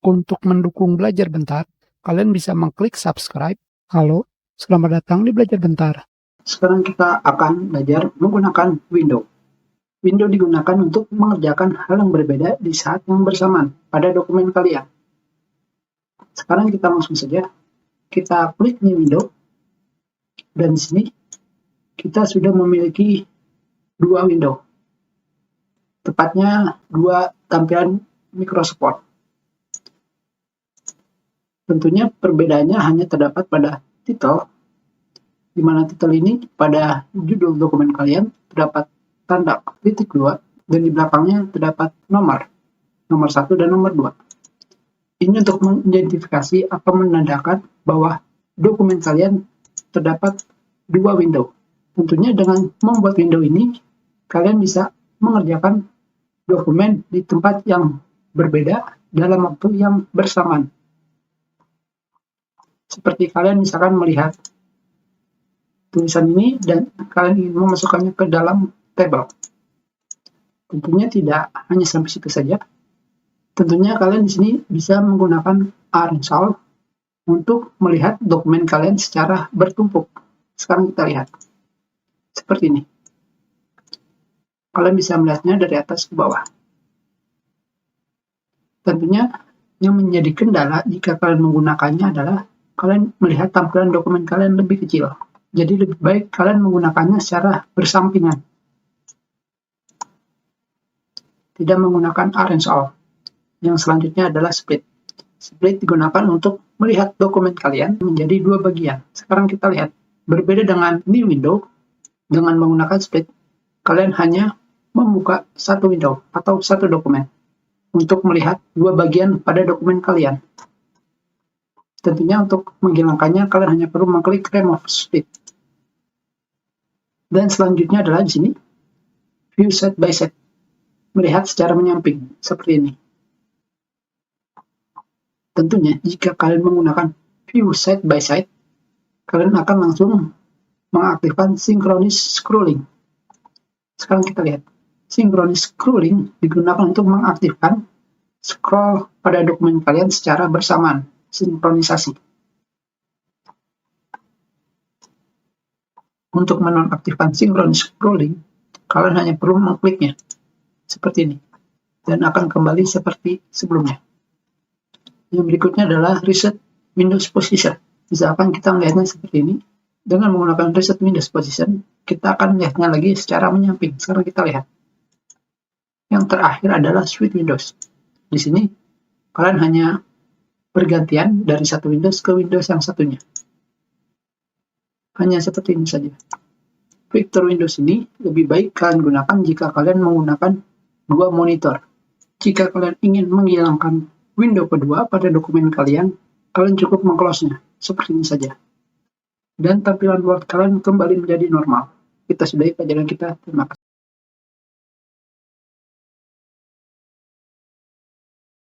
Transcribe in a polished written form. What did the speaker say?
Untuk mendukung Belajar Bentar, kalian bisa mengklik subscribe. Halo, selamat datang di Belajar Bentar. Sekarang kita akan belajar menggunakan window. Window digunakan untuk mengerjakan hal yang berbeda di saat yang bersamaan pada dokumen kalian. Sekarang kita langsung saja. Kita klik new window. Dan di sini kita sudah memiliki dua window. Tepatnya dua tampilan Microsoft Word. Tentunya perbedaannya hanya terdapat pada title, di mana titel ini pada judul dokumen kalian terdapat tanda titik 2 dan di belakangnya terdapat nomor 1 dan nomor 2. Ini untuk mengidentifikasi atau menandakan bahwa dokumen kalian terdapat dua window. Tentunya dengan membuat window ini, kalian bisa mengerjakan dokumen di tempat yang berbeda dalam waktu yang bersamaan. Seperti kalian misalkan melihat tulisan ini dan kalian ingin memasukkannya ke dalam tabel. Tentunya tidak hanya sampai situ saja. Tentunya kalian di sini bisa menggunakan arrange all untuk melihat dokumen kalian secara bertumpuk. Sekarang kita lihat. Seperti ini. Kalian bisa melihatnya dari atas ke bawah. Tentunya yang menjadi kendala jika kalian menggunakannya adalah kalian melihat tampilan dokumen kalian lebih kecil. Jadi lebih baik kalian menggunakannya secara bersampingan. Tidak menggunakan arrange all. Yang selanjutnya adalah split. Split digunakan untuk melihat dokumen kalian menjadi dua bagian. Sekarang kita lihat. Berbeda dengan new window, dengan menggunakan split, kalian hanya membuka satu window atau satu dokumen untuk melihat dua bagian pada dokumen kalian. Tentunya untuk menghilangkannya, kalian hanya perlu mengklik remove split. Dan selanjutnya adalah di sini, view side by side. Melihat secara menyamping, seperti ini. Tentunya, jika kalian menggunakan view side by side, kalian akan langsung mengaktifkan synchronous scrolling. Sekarang kita lihat. Synchronous scrolling digunakan untuk mengaktifkan scroll pada dokumen kalian secara bersamaan. Sinkronisasi. Untuk menonaktifkan synchronous scrolling, kalian hanya perlu mengkliknya. Seperti ini. Dan akan kembali seperti sebelumnya. Yang berikutnya adalah reset Windows Position. Misalkan kita melihatnya seperti ini. Dengan menggunakan reset Windows Position, kita akan melihatnya lagi secara menyamping. Sekarang kita lihat. Yang terakhir adalah Switch Windows. Di sini, kalian hanya bergantian dari satu Windows ke Windows yang satunya. Hanya seperti ini saja. Fitur Windows ini lebih baik kalian gunakan jika kalian menggunakan dua monitor. Jika kalian ingin menghilangkan window kedua pada dokumen kalian, kalian cukup meng-close-nya. Seperti ini saja. Dan tampilan Word kalian kembali menjadi normal. Kita sudahi pelajaran kita. Terima kasih.